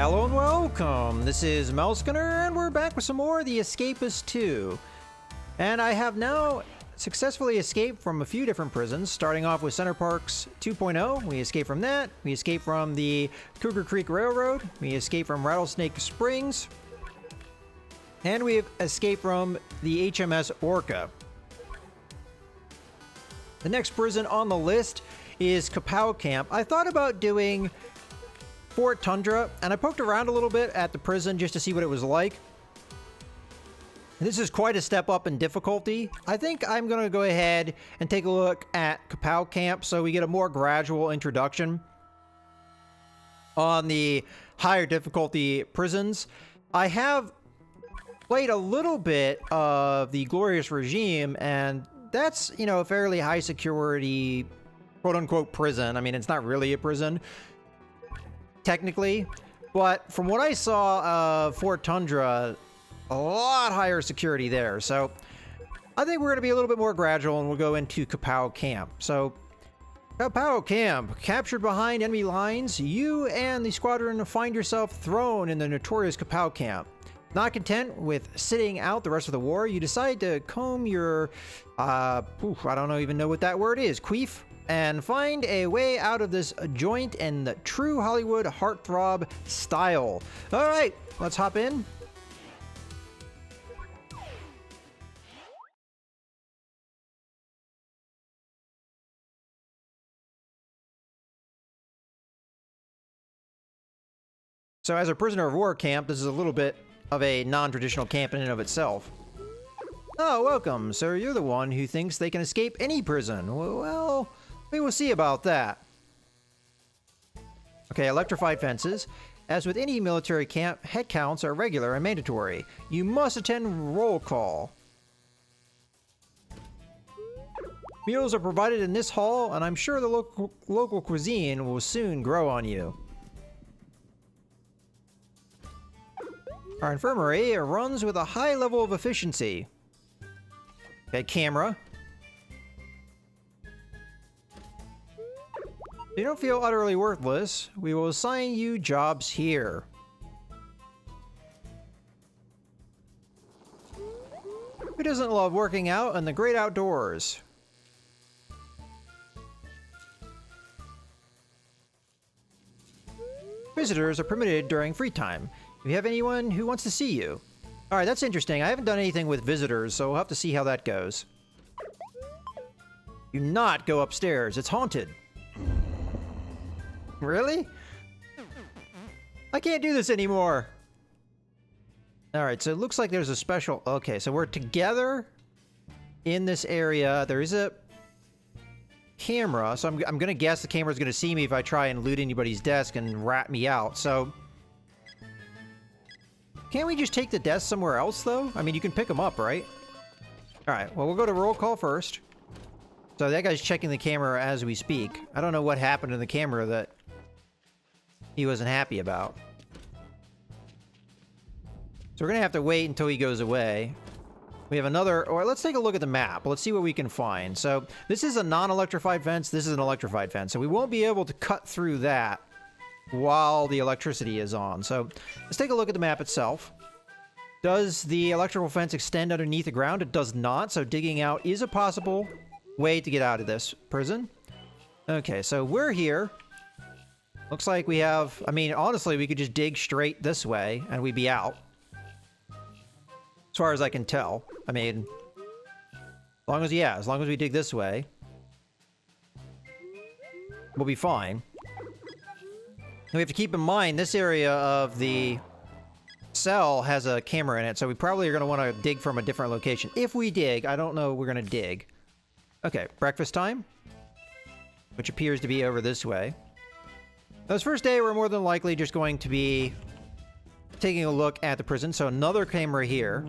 Hello and welcome! This is Melskinner, and we're back with some more of the Escapists 2. And I have now successfully escaped from a few different prisons, starting off with Center Parks 2.0. We escaped from that. We escaped from the Cougar Creek Railroad. We escaped from Rattlesnake Springs. And we've escaped from the HMS Orca. The next prison on the list is K.A.P.O.W camp. I thought about doing Fort Tundra, and I poked around a little bit at the prison just to see what it was like. This is quite a step up in difficulty. I think I'm going to go ahead and take a look at K.A.P.O.W camp so we get a more gradual introduction on the higher difficulty prisons. I have played a little bit of the Glorious Regime, and that's, you know, a fairly high security quote-unquote prison. I mean, it's not really a prison technically, but from what I saw of Fort Tundra, a lot higher security there. So I think we're going to be a little bit more gradual, and we'll go into K.A.P.O.W camp. So K.A.P.O.W camp, captured behind enemy lines, you and the squadron find yourself thrown in the notorious K.A.P.O.W camp. Not content with sitting out the rest of the war, you decide to comb your, I don't even know what that word is, queef, and find a way out of this joint in the true Hollywood heartthrob style. All right, let's hop in. So as a prisoner of war camp, this is a little bit of a non-traditional camp in and of itself. Oh, welcome. So you're the one who thinks they can escape any prison. Well, we will see about that. Okay, electrified fences. As with any military camp, head counts are regular and mandatory. You must attend roll call. Meals are provided in this hall, and I'm sure the local cuisine will soon grow on you. Our infirmary runs with a high level of efficiency. Okay, camera. If you don't feel utterly worthless, we will assign you jobs here. Who doesn't love working out in the great outdoors? Visitors are permitted during free time. If you have anyone who wants to see you. Alright, that's interesting. I haven't done anything with visitors, so we'll have to see how that goes. Do not go upstairs. It's haunted. Really? I can't do this anymore. Alright, so it looks like there's a special... Okay, so we're together in this area. There is a camera, so I'm going to guess the camera's going to see me if I try and loot anybody's desk and rat me out, so... Can't we just take the desk somewhere else, though? I mean, you can pick them up, right? Alright, well, we'll go to roll call first. So that guy's checking the camera as we speak. I don't know what happened in the camera that he wasn't happy about. So we're gonna have to wait until he goes away. We have another... Or let's take a look at the map. Let's see what we can find. So this is a non-electrified fence. This is an electrified fence. So we won't be able to cut through that while the electricity is on. So let's take a look at the map itself. Does the electrical fence extend underneath the ground? It does not, so digging out is a possible way to get out of this prison. Okay, so we're here. Looks like we have... I mean, honestly, we could just dig straight this way and we'd be out. As far as I can tell. I mean, as long as we dig this way, we'll be fine. We have to keep in mind, this area of the cell has a camera in it, so we probably are going to want to dig from a different location. If we dig, I don't know we're going to dig. Okay, breakfast time, which appears to be over this way. This first day, we're more than likely just going to be taking a look at the prison, so another camera here.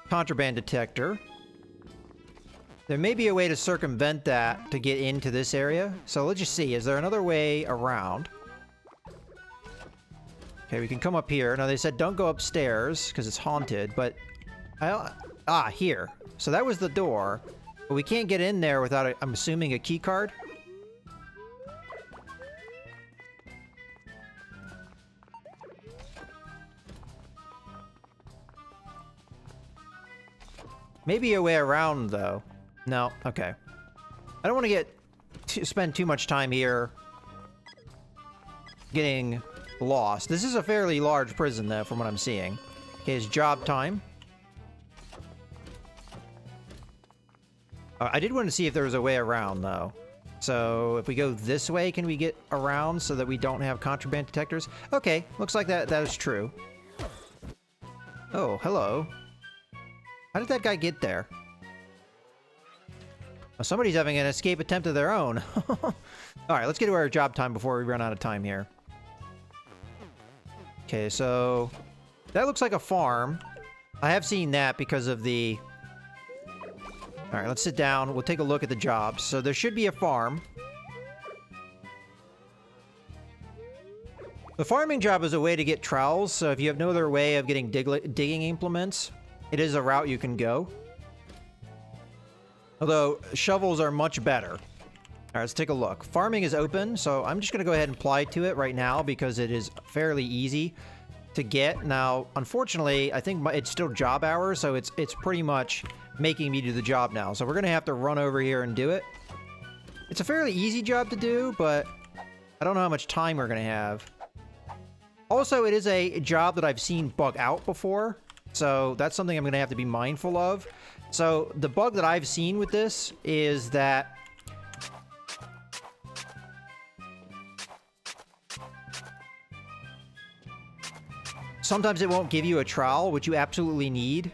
Contraband detector. There may be a way to circumvent that to get into this area. So let's just see. Is there another way around? Okay, we can come up here. Now, they said don't go upstairs because it's haunted, but... here. So that was the door. But we can't get in there without, I'm assuming, a key card? Maybe a way around, though. No, okay. I don't want to spend too much time here getting lost. This is a fairly large prison, though, from what I'm seeing. Okay, it's job time. I did want to see if there was a way around, though. So, if we go this way, can we get around so that we don't have contraband detectors? Okay, looks like that is true. Oh, hello. How did that guy get there? Oh, somebody's having an escape attempt of their own. Alright, let's get to our job time before we run out of time here. Okay, so... that looks like a farm. I have seen that because of the... Alright, let's sit down. We'll take a look at the jobs. So there should be a farm. The farming job is a way to get trowels, so if you have no other way of getting digging implements, it is a route you can go. Although, shovels are much better. Alright, let's take a look. Farming is open, so I'm just going to go ahead and apply to it right now because it is fairly easy to get. Now, unfortunately, I think it's still job hours, so it's pretty much making me do the job now. So we're going to have to run over here and do it. It's a fairly easy job to do, but I don't know how much time we're going to have. Also, it is a job that I've seen bug out before, so that's something I'm going to have to be mindful of. So the bug that I've seen with this is that sometimes it won't give you a trowel, which you absolutely need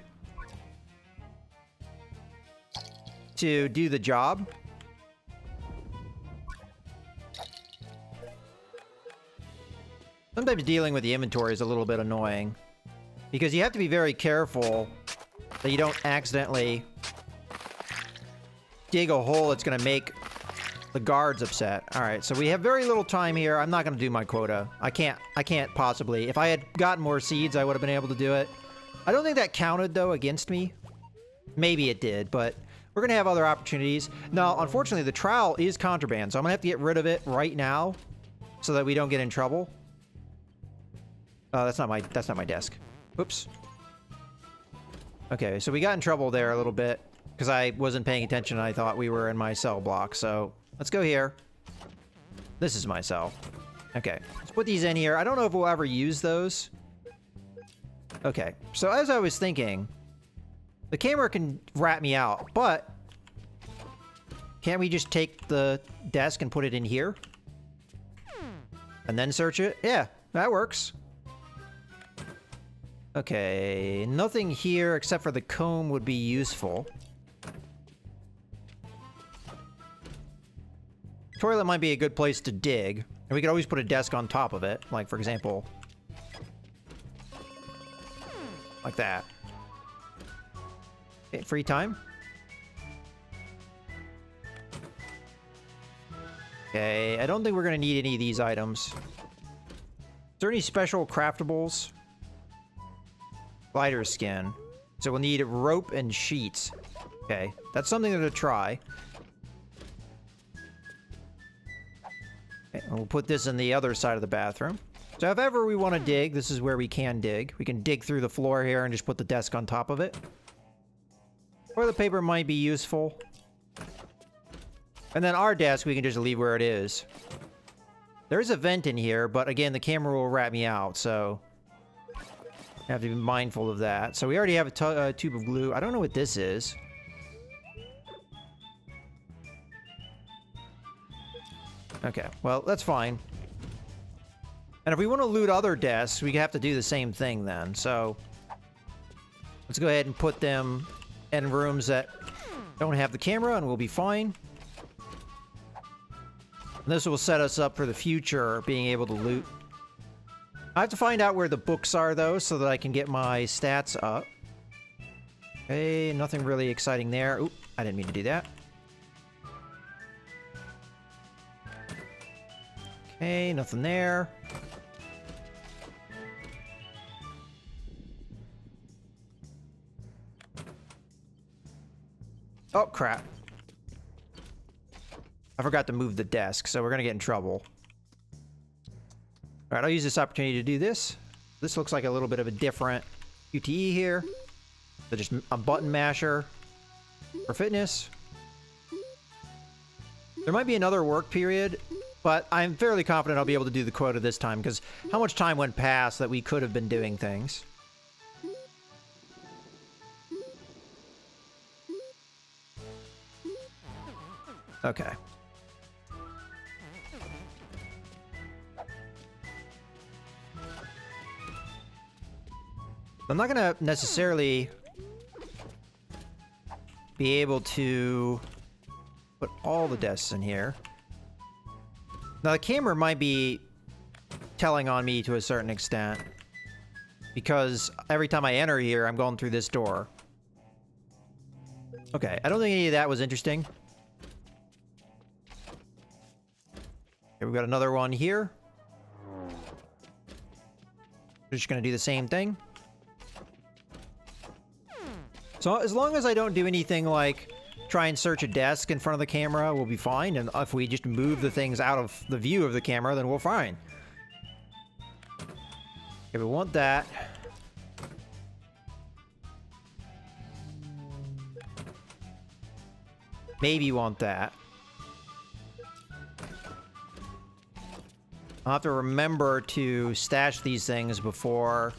to do the job. Sometimes dealing with the inventory is a little bit annoying because you have to be very careful that you don't accidentally dig a hole that's going to make the guards upset. Alright, so we have very little time here. I'm not going to do my quota. I can't possibly. If I had gotten more seeds, I would have been able to do it. I don't think that counted, though, against me. Maybe it did, but we're going to have other opportunities. Now, unfortunately, the trowel is contraband, so I'm going to have to get rid of it right now so that we don't get in trouble. That's not my desk. Oops. Okay, so we got in trouble there a little bit because I wasn't paying attention and I thought we were in my cell block. So let's go here. This is my cell. Okay, let's put these in here. I don't know if we'll ever use those. Okay, so as I was thinking, the camera can rat me out, but can't we just take the desk and put it in here? And then search it? Yeah, that works. Okay, nothing here except for the comb would be useful. Toilet might be a good place to dig. And we could always put a desk on top of it. Like, for example, like that. Okay, free time. Okay, I don't think we're going to need any of these items. Is there any special craftables? Glider skin. So we'll need rope and sheets. Okay, that's something to try. Okay, and we'll put this in the other side of the bathroom. So if ever we want to dig, this is where we can dig. We can dig through the floor here and just put the desk on top of it. Toilet paper might be useful. And then our desk, we can just leave where it is. There's a vent in here, but again, the camera will rat me out, so I have to be mindful of that. So we already have a tube of glue. I don't know what this is. Okay, well, that's fine. And if we want to loot other desks, we have to do the same thing then. So let's go ahead and put them in rooms that don't have the camera, and we'll be fine. And this will set us up for the future, being able to loot. I have to find out where the books are, though, so that I can get my stats up. Okay, nothing really exciting there. Oop, I didn't mean to do that. Okay, nothing there. Oh, crap. I forgot to move the desk, so we're gonna get in trouble. Alright, I'll use this opportunity to do this. This looks like a little bit of a different QTE here. So just a button masher. For fitness. There might be another work period, but I'm fairly confident I'll be able to do the quota this time, because how much time went past that we could have been doing things. Okay. I'm not gonna necessarily be able to put all the desks in here. Now, the camera might be telling on me to a certain extent, because every time I enter here, I'm going through this door. Okay, I don't think any of that was interesting. Okay, we've got another one here. We're just gonna do the same thing. So as long as I don't do anything like try and search a desk in front of the camera, we'll be fine. And if we just move the things out of the view of the camera, then we're fine. Okay, we want that. Maybe want that. I'll have to remember to stash these things before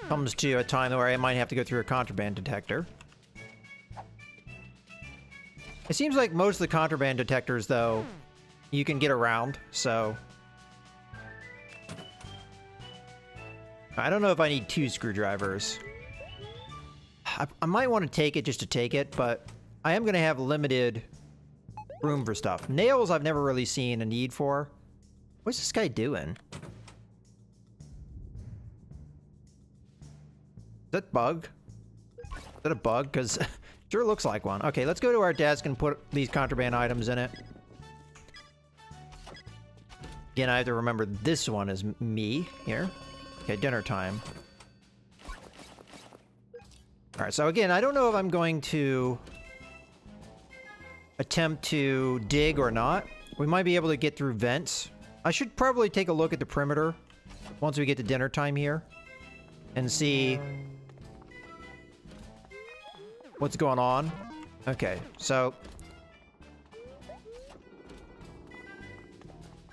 comes to a time where I might have to go through a contraband detector. It seems like most of the contraband detectors, though, you can get around, so... I don't know if I need 2 screwdrivers. I might want to take it just to take it, but I am going to have limited room for stuff. Nails I've never really seen a need for. What's this guy doing? Is that bug? Is that a bug? Because sure looks like one. Okay, let's go to our desk and put these contraband items in it. Again, I have to remember this one is me here. Okay, dinner time. Alright, so again, I don't know if I'm going to attempt to dig or not. We might be able to get through vents. I should probably take a look at the perimeter once we get to dinner time here and see what's going on. Okay, so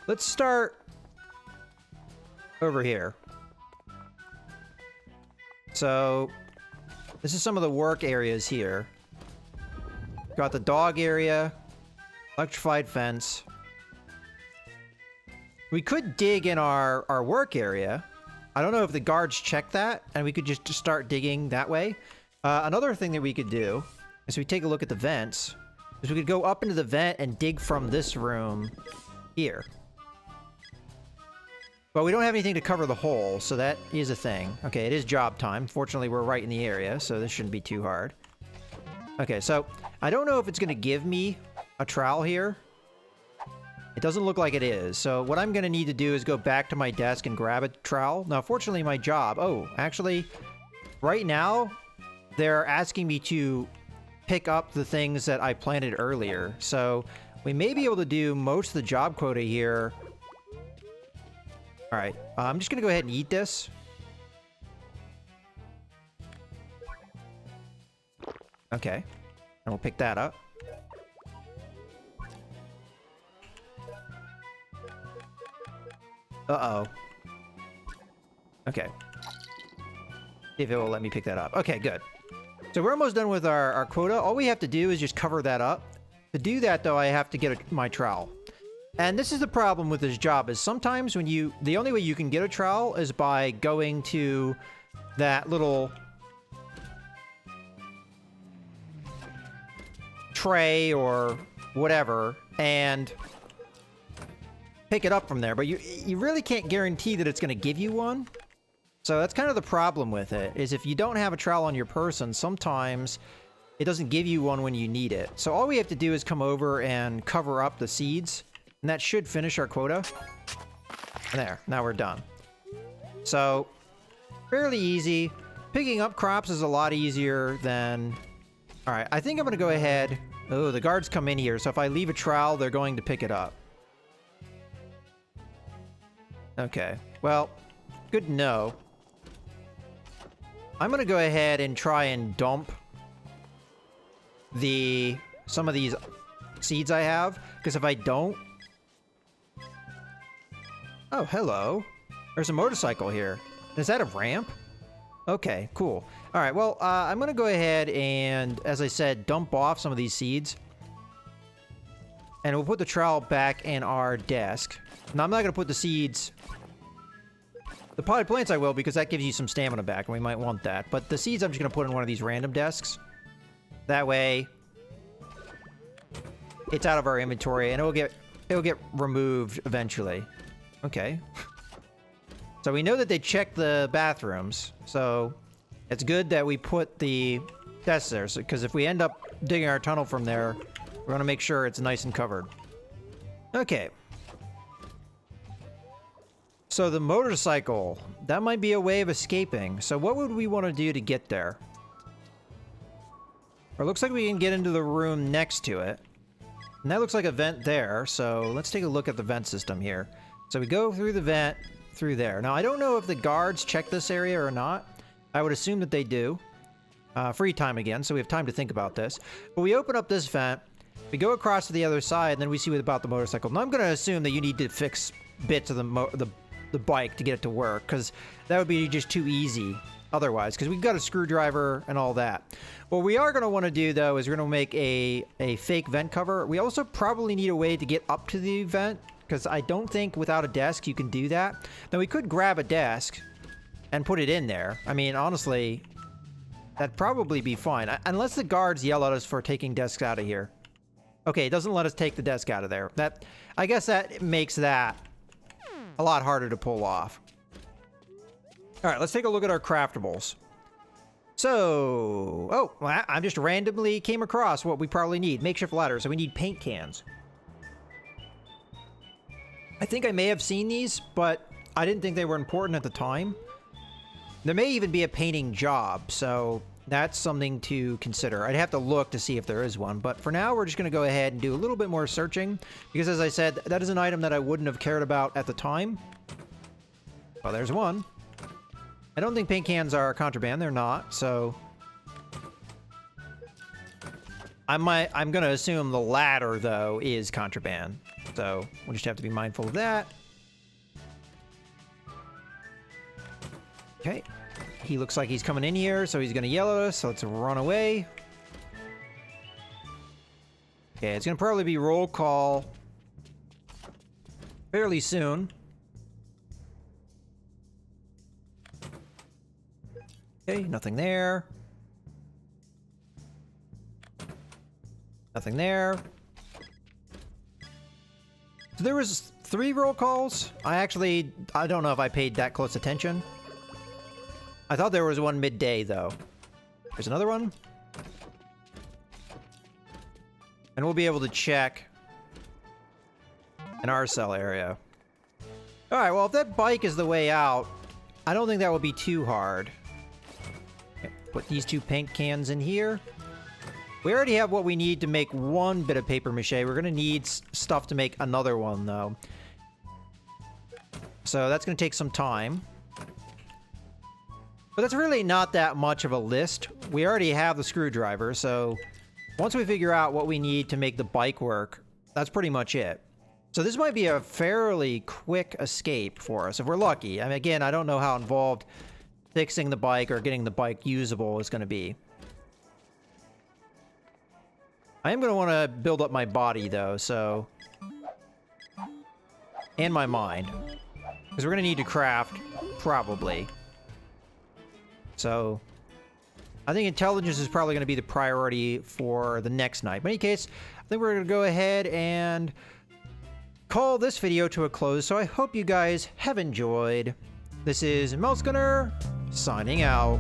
let's start over here. So this is some of the work areas here. Got the dog area, electrified fence. We could dig in our work area. I don't know if the guards check that, and we could just start digging that way. Another thing that we could do is we take a look at the vents, is we could go up into the vent and dig from this room here. But we don't have anything to cover the hole, so that is a thing. Okay, it is job time. Fortunately, we're right in the area, so this shouldn't be too hard. Okay, so I don't know if it's going to give me a trowel here. It doesn't look like it is. So what I'm going to need to do is go back to my desk and grab a trowel. Now, fortunately, my job... Oh, actually, right now, they're asking me to pick up the things that I planted earlier. So we may be able to do most of the job quota here. All right, I'm just going to go ahead and eat this. Okay, and we'll pick that up. Uh-oh. Okay. See if it will let me pick that up. Okay, good. So we're almost done with our quota. All we have to do is just cover that up. To do that, though, I have to get my trowel. And this is the problem with this job, is sometimes when you... The only way you can get a trowel is by going to that little tray or whatever and pick it up from there. But you really can't guarantee that it's going to give you one. So that's kind of the problem with it, is if you don't have a trowel on your person, sometimes it doesn't give you one when you need it. So all we have to do is come over and cover up the seeds, and that should finish our quota. There, now we're done. So, fairly easy. Picking up crops is a lot easier than... Alright, I think I'm going to go ahead... Oh, the guards come in here, so if I leave a trowel, they're going to pick it up. Okay, well, good to know. I'm gonna go ahead and try and dump some of these seeds I have, because if I don't... Oh, hello. There's a motorcycle here. Is that a ramp? Okay, cool. All right, well, I'm gonna go ahead and, as I said, dump off some of these seeds. And we'll put the trowel back in our desk. Now, I'm not gonna put the seeds... The potted plants I will, because that gives you some stamina back, and we might want that. But the seeds I'm just gonna put in one of these random desks. That way, it's out of our inventory, and it'll get removed eventually. Okay. So we know that they checked the bathrooms, so it's good that we put the desks there, because if we end up digging our tunnel from there, we're gonna make sure it's nice and covered. Okay. So the motorcycle, that might be a way of escaping. So what would we want to do to get there? Or it looks like we can get into the room next to it. And that looks like a vent there, so let's take a look at the vent system here. So we go through the vent, through there. Now, I don't know if the guards check this area or not. I would assume that they do. Free time again, so we have time to think about this. But we open up this vent, we go across to the other side, and then we see what about the motorcycle. Now, I'm going to assume that you need to fix bits of the bike to get it to work, because that would be just too easy otherwise, because we've got a screwdriver and all that. What we are going to want to do, though, is we're going to make a fake vent cover. We also probably need a way to get up to the vent, because I don't think without a desk you can do that. Now, we could grab a desk and put it in there. I mean, honestly, that'd probably be fine, unless the guards yell at us for taking desks out of here. Okay, it doesn't let us take the desk out of there. I guess that makes that a lot harder to pull off. All right, let's take a look at our craftables. So, oh, well, I just randomly came across what we probably need. Makeshift ladder, so we need paint cans. I think I may have seen these, but I didn't think they were important at the time. There may even be a painting job, so that's something to consider. I'd have to look to see if there is one, but for now, we're just going to go ahead and do a little bit more searching, because as I said, that is an item that I wouldn't have cared about at the time. Well, there's one. I don't think paint cans are contraband. They're not, so I'm going to assume the ladder, though, is contraband. So we'll just have to be mindful of that. Okay. He looks like he's coming in here, so he's going to yell at us, so let's run away. Okay, it's going to probably be roll call fairly soon. Okay, nothing there. Nothing there. So there was 3 roll calls. I don't know if I paid that close attention. I thought there was one midday, though. There's another one. And we'll be able to check an R cell area. Alright, well, if that bike is the way out, I don't think that would be too hard. Okay, put these 2 paint cans in here. We already have what we need to make 1 bit of paper mache. We're going to need stuff to make another one, though. So that's going to take some time. But that's really not that much of a list. We already have the screwdriver, so once we figure out what we need to make the bike work, that's pretty much it. So this might be a fairly quick escape for us, if we're lucky. I mean, again, I don't know how involved fixing the bike or getting the bike usable is going to be. I am going to want to build up my body, though, so... and my mind. Because we're going to need to craft, probably. So, I think intelligence is probably going to be the priority for the next night. But in any case, I think we're going to go ahead and call this video to a close. So I hope you guys have enjoyed. This is Mouse Gunner, signing out.